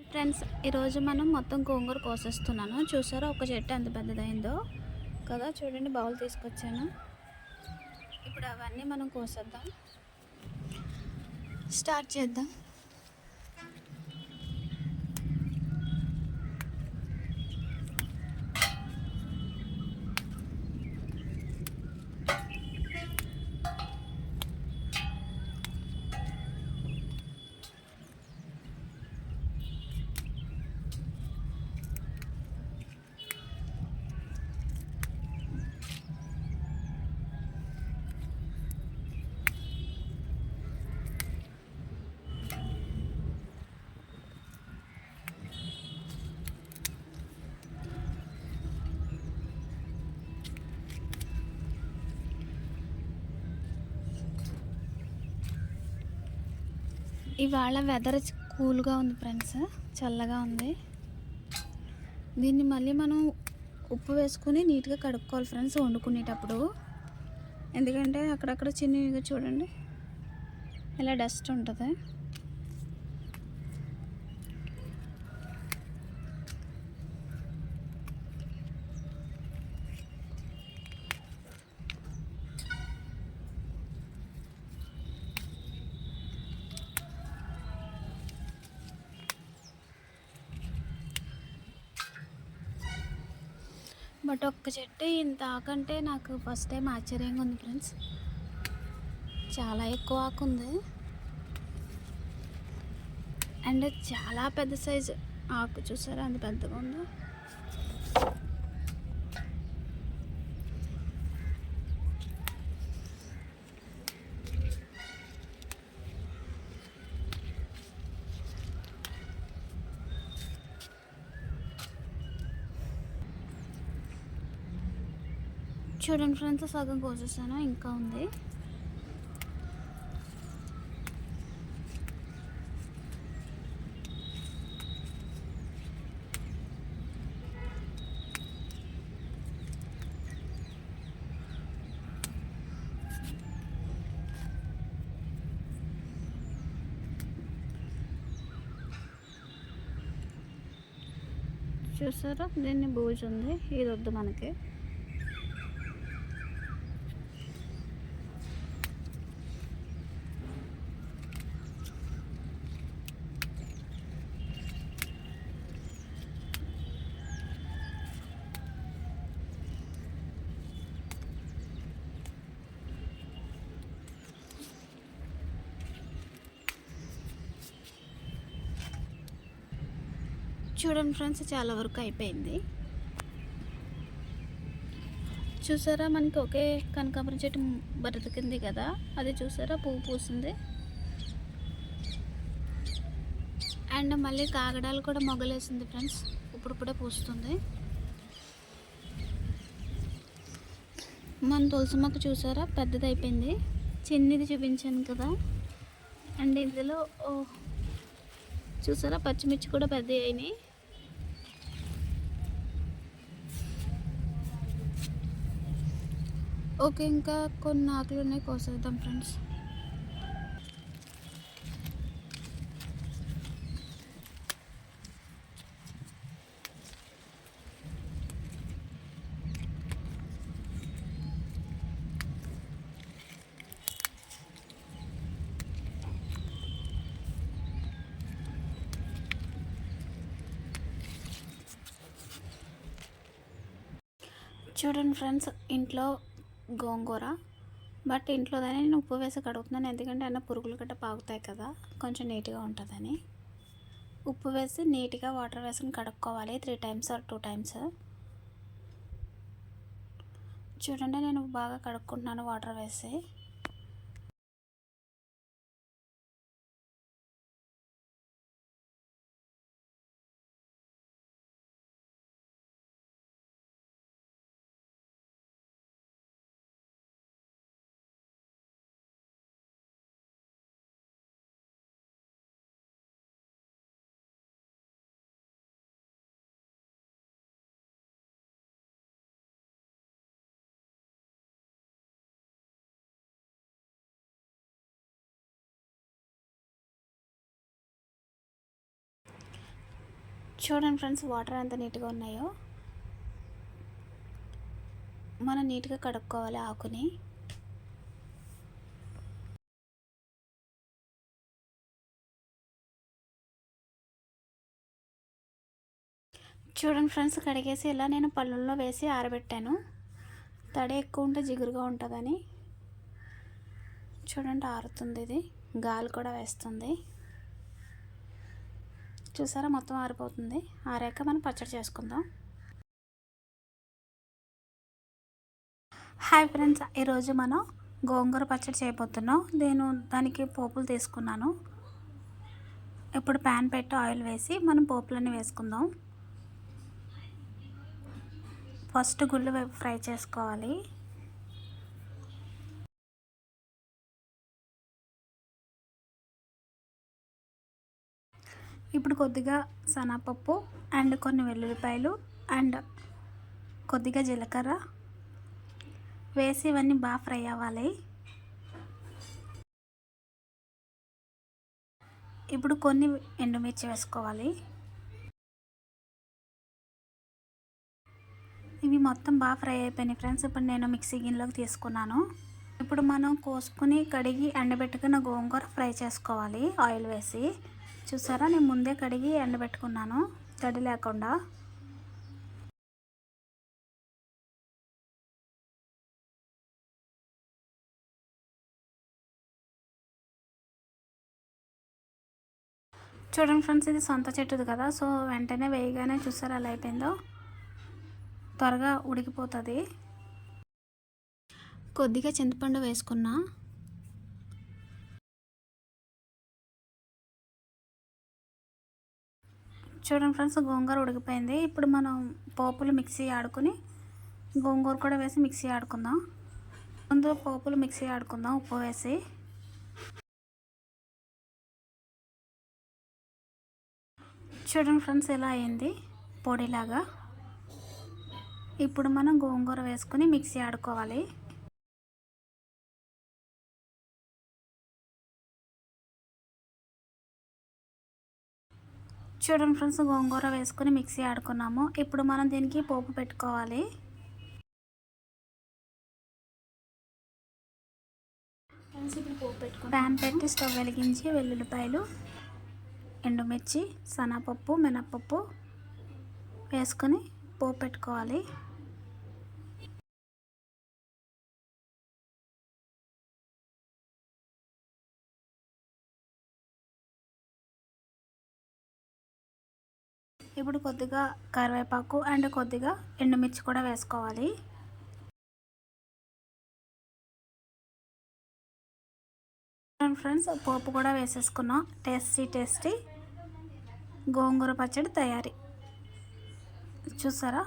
Friends, ఈరోజు మనం మొత్తం గోంగూర కోసేస్తున్నాను. చూసారా ఒక చెట్టు ఎంత పెద్దదైందో కదా. చూడండి, బౌల్ తీసుకొచ్చాను. ఇప్పుడు అవన్నీ మనం కోసేద్దాం. స్టార్ట్ చేద్దాం. ఇవాళ వెదర్ కూల్గా ఉంది ఫ్రెండ్స్, చల్లగా ఉంది. దీన్ని మళ్ళీ మనం ఉప్పు వేసుకుని నీట్గా కడుక్కోవాలి ఫ్రెండ్స్ వండుకునేటప్పుడు. ఎందుకంటే అక్కడక్కడ చిన్నగా చూడండి ఇలా డస్ట్ ఉంటుంది. బట్ ఒక్క చెట్టు ఇంత ఆకంటే నాకు ఫస్ట్ టైం ఆశ్చర్యంగా ఉంది ఫ్రెండ్స్. చాలా ఎక్కువ ఆకు ఉంది అండ్ చాలా పెద్ద సైజు ఆకు. చూసారా అంత పెద్దగా ఉందో. చూడండి ఫ్రెండ్స్, సగం కోసేసాను, ఇంకా ఉంది. చూసారా, దీన్ని బూజు ఉంది, ఇది వద్దు మనకి. చూడండి ఫ్రెండ్స్, చాలా వరకు అయిపోయింది. చూసారా, మనకి ఒకే కనకాంబరం చెట్టు బ్రతికింది కదా, అది చూసారా పువ్వు పూసింది. అండ్ మళ్ళీ కాగడాలు కూడా మొగలేసింది ఫ్రెండ్స్, ఇప్పుడిప్పుడే పూస్తుంది. మన తులసి మొక్క చూసారా పెద్దది అయిపోయింది. చిన్నది చూపించాను కదా. అండ్ ఇందులో చూసారా పచ్చిమిర్చి కూడా పెద్ద అయినాయి. ఓకే, ఇంకా కొన్ని ఆకులు ఉన్నాయి, కోసేద్దాం ఫ్రెండ్స్. చూడండి ఫ్రెండ్స్, ఇంట్లో గోంగూర, బట్ ఇంట్లోదనే నేను ఉప్పు వేసి కడుగుతున్నాను. ఎందుకంటే అన్న పురుగులు గట్ట పాకుతాయి కదా, కొంచెం నీట్గా ఉంటుందని. ఉప్పు వేసి నీట్గా వాటర్ వేసుకుని కడుక్కోవాలి 3 times ఆర్ 2 times. చూడండి, నేను బాగా కడుక్కుంటున్నాను వాటర్ వేసి. చూడండి ఫ్రెండ్స్, వాటర్ ఎంత నీట్గా ఉన్నాయో. మనం నీట్గా కడుక్కోవాలి ఆకుని. చూడండి ఫ్రెండ్స్, కడిగేసి ఇలా నేను పళ్ళల్లో వేసి ఆరబెట్టాను. తడి ఎక్కువ ఉంటే జిగురుగా ఉంటుందని. చూడండి, ఆరుతుంది. ఇది గాలి కూడా వేస్తుంది. చూసారా, మొత్తం ఆరిపోతుంది. ఆరాక మనం పచ్చడి చేసుకుందాం. హాయ్ ఫ్రెండ్స్, ఈరోజు మనం గోంగూర పచ్చడి చేయబోతున్నాం. నేను దానికి పోపులు తీసుకున్నాను. ఇప్పుడు ప్యాన్ పెట్టి ఆయిల్ వేసి మనం పోపులన్నీ వేసుకుందాం. ఫస్ట్ గుళ్ళు ఫ్రై చేసుకోవాలి. ఇప్పుడు కొద్దిగా శనగపప్పు అండ్ కొన్ని వెల్లుల్లిపాయలు అండ్ కొద్దిగా జీలకర్ర వేసి ఇవన్నీ బాగా ఫ్రై అవ్వాలి. ఇప్పుడు కొన్ని ఎండుమిర్చి వేసుకోవాలి. ఇవి మొత్తం బాగా ఫ్రై అయిపోయినాయి ఫ్రెండ్స్. ఇప్పుడు నేను మిక్సీ గిన్నెలోకి తీసుకున్నాను. ఇప్పుడు మనం కోసుకుని కడిగి ఎండబెట్టుకున్న గోంగూర ఫ్రై చేసుకోవాలి ఆయిల్ వేసి. చూసారా, నేను ముందే కడిగి ఎండబెట్టుకున్నాను తడి లేకుండా. చూడండి ఫ్రెండ్స్, ఇది సొంత చెట్టుది కదా, సో వెంటనే వేయగానే చూసారా అలా అయిపోయిందో. త్వరగా ఉడికిపోతుంది. కొద్దిగా చింతపండు వేసుకున్నా. చూడండి ఫ్రెండ్స్, గోంగూర ఉడికిపోయింది. ఇప్పుడు మనం పోపులు మిక్సీ ఆడుకుని గోంగూర కూడా వేసి మిక్సీ ఆడుకుందాం. ముందు పోపులు మిక్సీ ఆడుకుందాం ఉప్పు వేసి. చూడండి ఫ్రెండ్స్, ఇలా అయింది పొడిలాగా. ఇప్పుడు మనం గోంగూర వేసుకుని మిక్సీ ఆడుకోవాలి. చూడండి ఫ్రెండ్స్, గోంగూర వేసుకుని మిక్సీ ఆడుకున్నాము. ఇప్పుడు మనం దీనికి పోపు పెట్టుకోవాలి. ప్యాన్ పెట్టి స్టవ్ వెలిగించి వెల్లుల్లిపాయలు, ఎండుమిర్చి, శనగపప్పు, మినప్పప్పు వేసుకొని పోపు పెట్టుకోవాలి. ఇప్పుడు కొద్దిగా కరివేపాకు అండ్ కొద్దిగా ఎండుమిర్చి కూడా వేసుకోవాలి. ఫ్రెండ్స్, పోపు కూడా వేసేసుకున్నాం. టేస్టీ గోంగూర పచ్చడి తయారీ. చూసారా,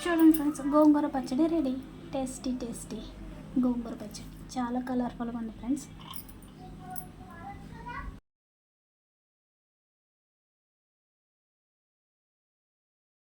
చూడండి ఫ్రెండ్స్, గోంగూర పచ్చడి రెడీ. టేస్టీ గోంగూర పచ్చడి చాలా కలర్ఫుల్గా ఉంది ఫ్రెండ్స్.